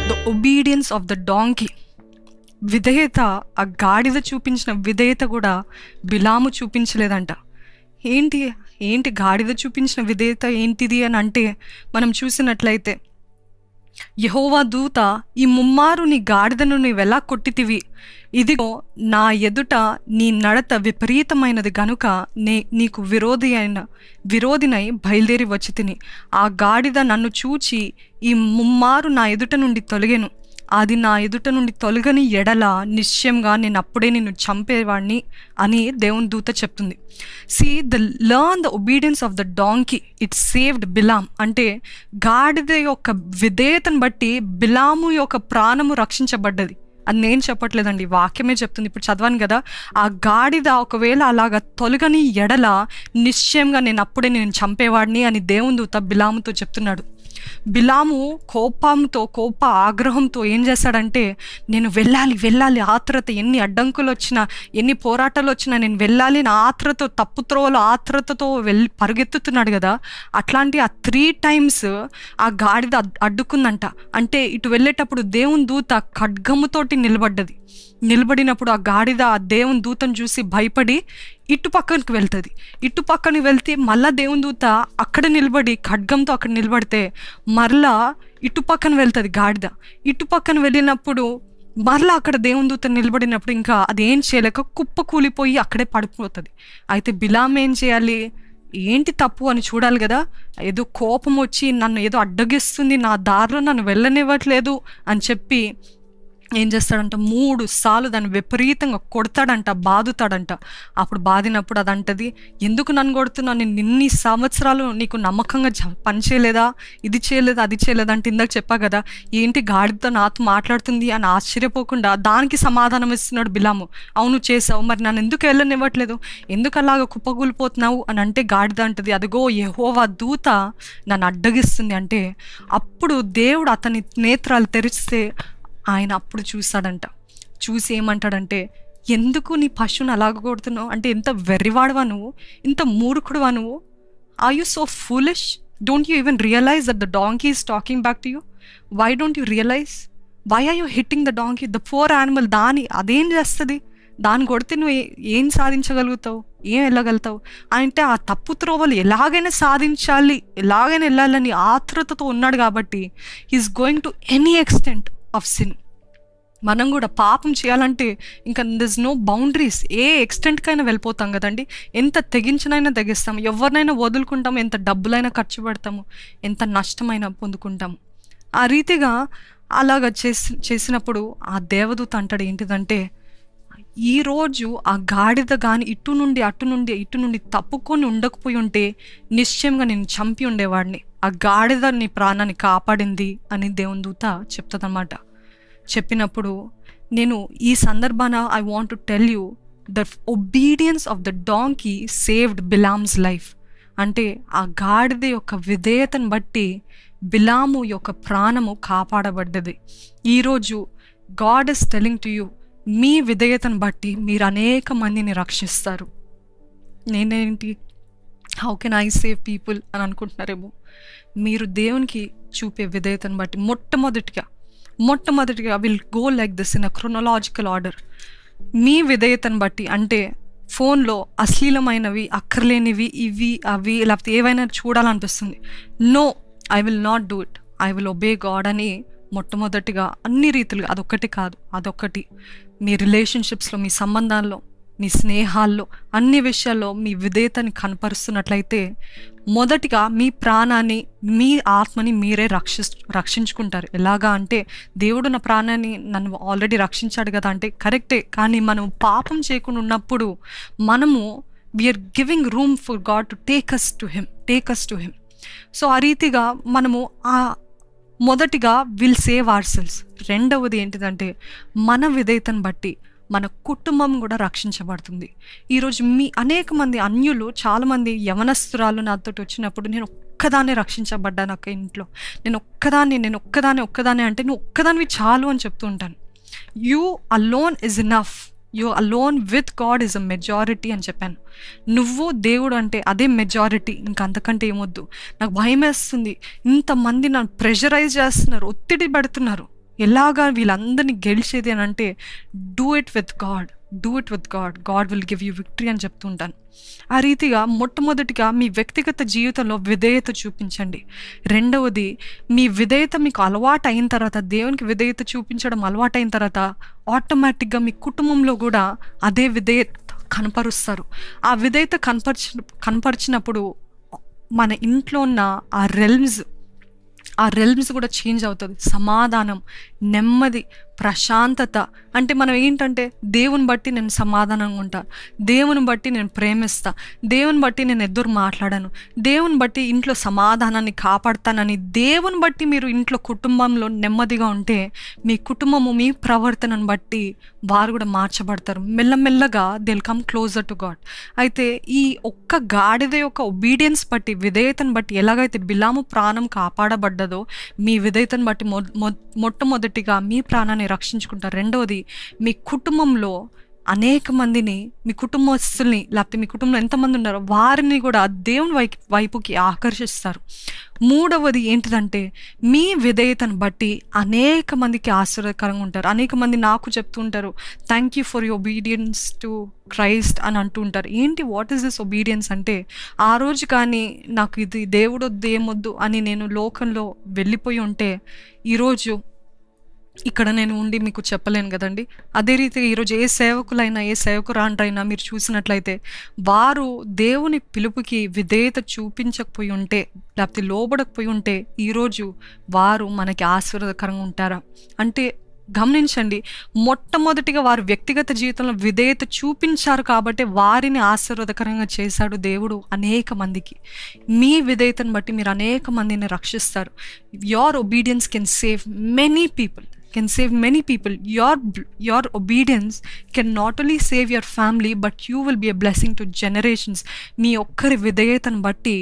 The obedience of the donkey, విధేయత, ఆ గాడిద చూపించిన విధేయత కూడా బిలాము చూపించలేదంట. ఏంటి గాడిద చూపించిన విధేయత ఏంటిది అని అంటే, మనం చూసినట్లయితే యెహోవా దూత, ఈ ముమ్మారు నీ గాడిదను నీవెలా కొట్టితివి, ఇదిగో నా ఎదుట నీ నడత విపరీతమైనది గనుక నీకు విరోధినై బయలుదేరి వచ్చి తిని, ఆ గాడిద నన్ను చూచి ఈ ముమ్మారు నా ఎదుట నుండి తొలగెను, అది నా ఎదుట నుండి తొలగని ఎడల నిశ్చయంగా నేను అప్పుడే నిన్ను చంపేవాడిని అని దేవుని దూత చెప్తుంది. Learn the obedience of the donkey, it saved Balaam. అంటే గాడిద యొక్క విధేయతను బట్టి బిలాము యొక్క ప్రాణము రక్షించబడ్డది. అది నేను చెప్పట్లేదండి, వాక్యమే చెప్తుంది. ఇప్పుడు చదవాను కదా, ఆ గాడిద ఒకవేళ అలాగా తొలగని ఎడల నిశ్చయంగా నేను అప్పుడే నేను చంపేవాడిని అని దేవుని దూత బిలాముతో చెప్తున్నాడు. బిలాము కోప ఆగ్రహంతో ఏం చేశాడంటే, నేను వెళ్ళాలి, ఆత్రత, ఎన్ని అడ్డంకులు వచ్చినా, ఎన్ని పోరాటాలు వచ్చినా నేను వెళ్ళాలి నా ఆత్రతో, తప్పుత్రోవలో ఆత్రతతో పరుగెత్తుతున్నాడు కదా, అట్లాంటి ఆ 3 times ఆ గాడిద అడ్డుకుందంట. అంటే ఇటు వెళ్ళేటప్పుడు దేవుని దూత ఖడ్గముతోటి నిలబడినప్పుడు ఆ గాడిద ఆ దేవుని దూతను చూసి భయపడి ఇటు పక్కనకి వెళ్తుంది. ఇటు పక్కన వెళ్తే మళ్ళా దేవుని దూత అక్కడ నిలబడి ఖడ్గంతో అక్కడ నిలబడితే మరలా ఇటు పక్కన వెళ్తుంది గాడిద. ఇటు పక్కన వెళ్ళినప్పుడు మరలా అక్కడ దేవుని దూత నిలబడినప్పుడు ఇంకా అదేం చేయలేక కుప్ప కూలిపోయి అక్కడే పడిపోతుంది. అయితే బిలాం ఏం చేయాలి, ఏంటి తప్పు అని చూడాలి కదా, ఏదో కోపం వచ్చి నన్ను ఏదో అడ్డగిస్తుంది, నా దారిలో నన్ను వెళ్ళనివ్వట్లేదు అని చెప్పి ఏం చేస్తాడంట, 3 సార్లు దాన్ని విపరీతంగా కొడతాడంట, బాదుతాడంట. అప్పుడు బాదినప్పుడు అది అంటది, ఎందుకు నన్ను కొడుతున్నావు, నేను ఇన్ని సంవత్సరాలు నీకు నమ్మకంగా పని చేయలేదా, ఇది చేయలేదా, అది చేయలేదా అంటే ఇందాక చెప్పా కదా, ఏంటి గాడితో నాతో మాట్లాడుతుంది అని ఆశ్చర్యపోకుండా దానికి సమాధానం ఇస్తున్నాడు బిలాము. అవును చేసావు, మరి నన్ను ఎందుకు వెళ్ళనివ్వట్లేదు, ఎందుకు అలాగ కుప్పగూలిపోతున్నావు అని అంటే గాడిద అంటది, అదిగో యెహోవా దూత నన్ను అడ్డగిస్తుంది. అంటే అప్పుడు దేవుడు అతని నేత్రాలు తెరిస్తే ఆయన అప్పుడు చూసి ఏమంటాడంటే, ఎందుకు నీ పశువుని అలాగ కొడుతున్నావు, అంటే ఎంత వెర్రివాడువా నువ్వు, ఇంత మూర్ఖుడువా నువ్వు, are you so foolish, don't you even realise that the donkey is talking back to you, why don't you realise, why are you hitting the donkey, the poor animal, అదేం చేస్తుంది, దాన్ని కొడితే నువ్వు ఏం సాధించగలుగుతావు, ఏం వెళ్ళగలుగుతావు అంటే ఆ తప్పు త్రోవలు ఎలాగైనా సాధించాలి, ఎలాగైనా వెళ్ళాలని ఆతృతతో ఉన్నాడు కాబట్టి he is going to any extent of sin. మనం కూడా పాపం చేయాలంటే ఇంకా దిస్ నో బౌండరీస్, ఏ ఎక్స్టెంట్కైనా వెళ్ళిపోతాం కదండి, ఎంత తెగించినైనా తెగిస్తాము, ఎవరినైనా వదులుకుంటాము, ఎంత డబ్బులైనా ఖర్చు పెడతాము, ఎంత నష్టమైనా పొందుకుంటాము. ఆ రీతిగా అలాగ చేసినప్పుడు ఆ దేవదూత అంటాడు ఏంటిదంటే, ఈరోజు ఆ గాడిద కానీ ఇటు నుండి తప్పుకొని ఉండకపోయి ఉంటే నిశ్చయంగా నేను చంపి ఉండేవాడిని, ఆ గాడిద నీ ప్రాణాన్ని కాపాడింది అని దేవుని దూత చెప్తుందన్నమాట. చెప్పినప్పుడు నేను ఈ సందర్భాన I want to tell you the obedience of the donkey saved Balaam's life. అంటే ఆ గాడిద యొక్క విధేయతను బట్టి బిలాము యొక్క ప్రాణము కాపాడబడ్డది. ఈరోజు God is telling to you, మీ విధేయతను బట్టి మీరు అనేక మందిని రక్షిస్తారు. నేనేంటి, how can I save people అని అనుకుంటున్నారేమో. మీరు దేవునికి చూపే విధేయతను బట్టి మొట్టమొదటిగా will go like this in a chronological order. మీ విధేయతను బట్టి, అంటే ఫోన్లో అశ్లీలమైనవి, అక్కర్లేనివి, ఇవి అవి లేకపోతే ఏవైనా చూడాలనిపిస్తుంది, no I will not do it, I will obey God అని మొట్టమొదటిగా అన్ని రీతులుగా, అదొకటి మీ రిలేషన్షిప్స్లో, మీ సంబంధాల్లో, మీ స్నేహాల్లో, అన్ని విషయాల్లో మీ విధేయతని కనపరుస్తున్నట్లయితే మొదటిగా మీ ప్రాణాన్ని, మీ ఆత్మని మీరే రక్షించుకుంటారు. ఎలాగా అంటే, దేవుడు నా ప్రాణాన్ని నన్ను ఆల్రెడీ రక్షించాడు కదా అంటే కరెక్టే, కానీ మనం పాపం చేయకుండా ఉన్నప్పుడు మనము we are giving room for God to take us to him. So ఆ రీతిగా మనము మొదటిగా విల్ సేవ్ అవర్ సెల్స్. రెండవది ఏంటిదంటే, మన విధేయతను బట్టి మన కుటుంబం కూడా రక్షించబడుతుంది. ఈరోజు అనేక మంది అన్యులు, చాలామంది యవనస్తురాలు నాతో వచ్చినప్పుడు, నేను ఒక్కదాన్నే రక్షించబడ్డాను అక్క ఇంట్లో, నేను ఒక్కదాన్ని అంటే నువ్వు ఒక్కదానివి చాలు అని చెప్తూ ఉంటాను. You alone is enough, you alone with God is a majority అని చెప్పాను. నువ్వు దేవుడు అంటే అదే మెజారిటీ, ఇంకా అంతకంటే ఏమొద్దు. నాకు భయం వేస్తుంది, ఇంతమంది నన్ను ప్రెషరైజ్ చేస్తున్నారు, ఒత్తిడి పెడుతున్నారు, ఎలాగా వీళ్ళందరినీ గెలిచేది అని అంటే do it with God, do it with God, God will give you victory అని చెప్తూ ఉంటాను. ఆ రీతిగా మొట్టమొదటిగా మీ వ్యక్తిగత జీవితంలో విధేయత చూపించండి. రెండవది, మీ విధేయత మీకు అలవాటు అయిన తర్వాత, దేవునికి విధేయత చూపించడం అలవాటు అయిన తర్వాత ఆటోమేటిక్గా మీ కుటుంబంలో కూడా అదే విధేయత కనపరుస్తారు. ఆ విధేయత కనపరిచినప్పుడు మన ఇంట్లో ఉన్న ఆ రెల్మ్స్ కూడా చేంజ్ అవుతుంది. సమాధానం, నెమ్మది, ప్రశాంతత. అంటే మనం ఏంటంటే దేవుని బట్టి నేను సమాధానంగా ఉంటాను, దేవుని బట్టి నేను ప్రేమిస్తా, దేవుని బట్టి నేను ఎదురు మాట్లాడాను, దేవుని బట్టి ఇంట్లో సమాధానాన్ని కాపాడుతానని, దేవుని బట్టి మీరు ఇంట్లో కుటుంబంలో నెమ్మదిగా ఉంటే మీ కుటుంబము మీ ప్రవర్తనను బట్టి వారు కూడా మార్చబడతారు. మెల్లమెల్లగా they will come closer to God. అయితే ఈ ఒక్క గాడిద యొక్క ఒబీడియన్స్ బట్టి, విధేయతను బట్టి ఎలాగైతే బిలాము ప్రాణం కాపాడబడ్డదో, మీ విధేయతను బట్టి మొట్టమొదటిగా మీ ప్రాణాన్ని రక్షించుకుంటారు. రెండవది, మీ కుటుంబంలో అనేక మందిని, మీ కుటుంబస్తుల్ని, లేకపోతే మీ కుటుంబంలో ఎంతమంది ఉన్నారో వారిని కూడా దేవుని వైపుకి ఆకర్షిస్తారు. మూడవది ఏంటిదంటే, మీ విధేయతను బట్టి అనేక మందికి ఆశీర్వాదకరంగా ఉంటారు. అనేక మంది నాకు చెప్తూ ఉంటారు, thank you for your obedience to Christ అని అంటూ ఉంటారు. ఏంటి, వాట్ ఈస్ దిస్ ఒబీడియన్స్ అంటే, ఆ రోజు కానీ నాకు ఇది దేవుడు వద్దు ఏమొద్దు అని నేను లోకంలో వెళ్ళిపోయి ఉంటే ఈరోజు ఇక్కడ నేను ఉండి మీకు చెప్పలేను కదండి. అదే రీతిగా ఈరోజు ఏ సేవకులైనా, ఏ సేవకురాండ్రైనా మీరు చూసినట్లయితే వారు దేవుని పిలుపుకి విధేయత చూపించకపోయి ఉంటే, లేకపోతే లోబడకపోయి ఉంటే ఈరోజు వారు మనకి ఆశీర్వాదకరంగా ఉంటారా అంటే గమనించండి. మొట్టమొదటిగా వారు వ్యక్తిగత జీవితంలో విధేయత చూపించారు కాబట్టి వారిని ఆశీర్వాదకరంగా చేశాడు దేవుడు అనేక మందికి. మీ విధేయతను బట్టి మీరు అనేక మందిని రక్షిస్తారు. Your obedience can save many people, can save many people. Your obedience can not only save your family, but you will be a blessing to generations. మీ ఒక్కరి విధేయతను బట్టి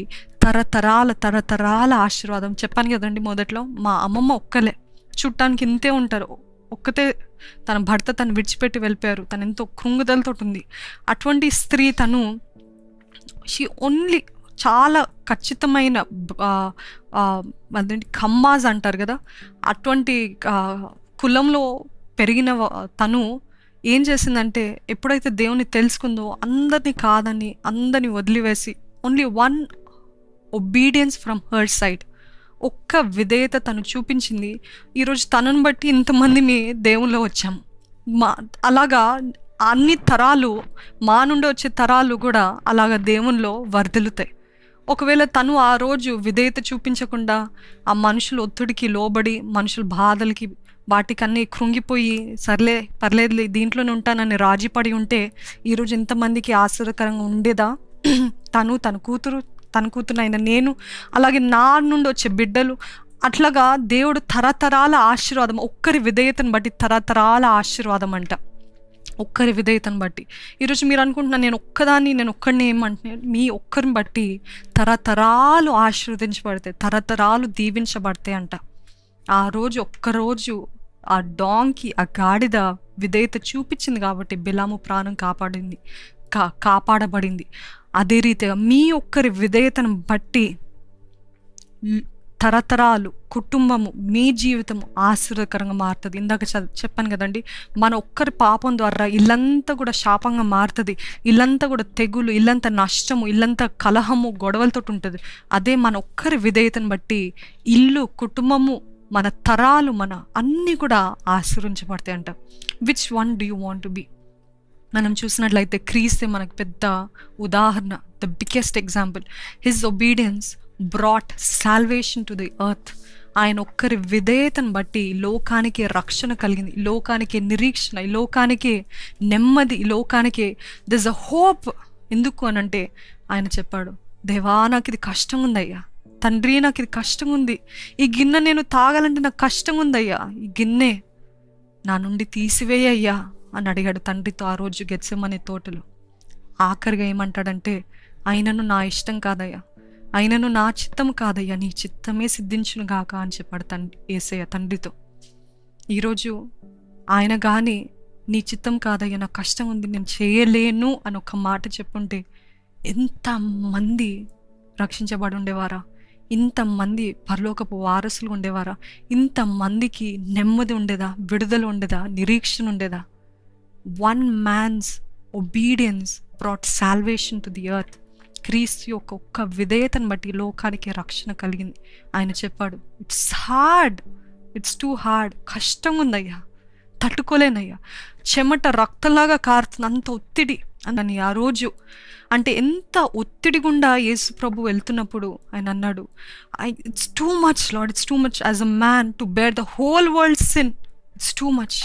తరతరాల ఆశీర్వాదం. చెప్పాను కదండి మొదట్లో, మా అమ్మమ్మ ఒక్కలే, చుట్టానికి ఇంతే ఉంటారు, ఒక్కతే తన భర్త తను విడిచిపెట్టి వెళ్ళిపోయారు, తను ఎంతో కృంగుదలతో ఉంది. అటువంటి స్త్రీ తను షీ ఓన్లీ చాలా ఖచ్చితమైన అదేంటి ఖమ్మాజ్ అంటారు కదా, అటువంటి కులంలో పెరిగిన తను ఏం చేసిందంటే, ఎప్పుడైతే దేవుని తెలుసుకుందో అందరినీ కాదని, అందరినీ వదిలివేసి only one obedience from her side, ఒక్క విధేయత తను చూపించింది. ఈరోజు తనను బట్టి ఇంతమంది దేవుల్లో వచ్చాము. అలాగా అన్ని తరాలు, మా నుండి వచ్చే తరాలు కూడా అలాగా దేవుల్లో వర్ధిల్లుతాయి. ఒకవేళ తను ఆ రోజు విధేయత చూపించకుండా ఆ మనుషుల ఒత్తిడికి లోబడి, మనుషుల బాధలకి వాటికన్నీ కృంగిపోయి, సర్లే పర్లేదులే దీంట్లోనే ఉంటానని రాజీపడి ఉంటే ఈరోజు ఎంతమందికి ఆశ్చర్యకరంగా ఉండేదా? తన కూతురునైనా నేను, అలాగే నా నుండి వచ్చే బిడ్డలు, అట్లాగా దేవుడు తరతరాల ఆశీర్వాదం, ఒక్కరి విధేయతను బట్టి తరతరాల ఆశీర్వాదం అంట. ఒక్కరి విధేయతను బట్టి. ఈరోజు మీరు అనుకుంటున్నాను నేను ఒక్కడిని ఏమంటున్నాను, మీ ఒక్కరిని బట్టి తరతరాలు ఆశీర్వదించబడతాయి, తరతరాలు దీవించబడతాయి అంట. ఆ రోజు ఒక్కరోజు ఆ డాంకి, ఆ గాడిద విధేయత చూపించింది కాబట్టి బిలాము ప్రాణం కాపాడబడింది. అదే రీతిగా మీ ఒక్కరి విధేయతను బట్టి తరతరాలు, కుటుంబము, మీ జీవితము ఆశీర్వదకరంగా మారుతుంది. ఇందాక చెప్పాను కదండి, మన ఒక్కరి పాపం ద్వారా ఇల్లంతా కూడా శాపంగా మారుతుంది, ఇల్లంతా కూడా తెగులు, ఇల్లంతా నష్టము, ఇల్లంతా కలహము, గొడవలతో ఉంటుంది. అదే మన ఒక్కరి విధేయతను బట్టి ఇల్లు, కుటుంబము, మన తరాలు, మన అన్నీ కూడా ఆశీర్వించబడతాయి అంట. Which one do you want to be? మనం చూసినట్లయితే క్రీస్తే మనకు పెద్ద ఉదాహరణ, the biggest example. His obedience brought salvation to the earth. ఆయన ఒక్కరి విధేయతను బట్టి లోకానికి రక్షణ కలిగింది, లోకానికి నిరీక్షణ, ఈ లోకానికి నెమ్మది, ఈ లోకానికి దిస్ అ హోప్. ఎందుకు అనంటే ఆయన చెప్పాడు, దేవా నాకు ఇది కష్టం ఉందయ్యా, తండ్రి నాకు ఇది కష్టం ఉంది, ఈ గిన్నె నేను తాగాలంటే నాకు కష్టం ఉందయ్యా, ఈ గిన్నె నా నుండి తీసివేయ్యా అని అడిగాడు తండ్రితో ఆ రోజు గెత్సెమనే తోటలో. ఆఖరిగా ఏమంటాడంటే, అయినను నా ఇష్టం కాదయ్యా, అయినను నా చిత్తం కాదయ్యా, నీ చిత్తమే సిద్ధించును గాక అని చెప్పాడు యేసయ్య తండ్రితో. ఈరోజు ఆయన కానీ నీ చిత్తం కాదయ్యా, నాకు కష్టం ఉంది, నేను చేయలేను అని ఒక మాట చెప్పుంటే ఎంతమంది రక్షించబడి ఉండేవారా? ఇంతమంది పరలోకపు వారసులు ఉండేవారా? ఇంతమందికి నెమ్మది ఉండేదా, విడుదల ఉండేదా, నిరీక్షణ ఉండేదా? One man's obedience brought salvation to the earth. క్రీస్తు యొక్క ఒక్క విధేయతను బట్టి లోకానికి రక్షణ కలిగింది. ఆయన చెప్పాడు, it's hard, it's too hard, కష్టంగా ఉందయ్యా, తట్టుకోలేనయ్యా, చెమట రక్తంలాగా కారుతుంది, అంత ఒత్తిడి అని. ఆ రోజు అంటే ఎంత ఒత్తిడి గుండా యేసు ప్రభు వెళ్తున్నప్పుడు ఆయన అన్నాడు, it's too much Lord, it's too much as a man to bear the whole world sin, it's too much.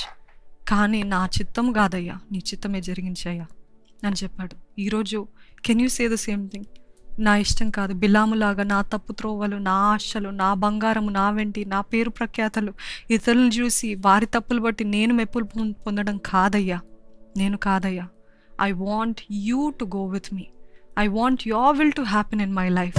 కానీ నా చిత్తం కాదయ్యా, నీ చిత్తమే జరిగించయ్యా అని చెప్పాడు. ఈరోజు can you say the same thing? నా ఇష్టం కాదు, బిలాములాగా నా తప్పు త్రోవలు, నా ఆశలు, నా బంగారము, నా వెంటి, నా పేరు ప్రఖ్యాతలు, ఇతరులను చూసి వారి తప్పులు బట్టి నేను మెప్పులు పొందడం కాదయ్యా, నేను కాదయ్యా. I want you to go with me. I want your will to happen in my life.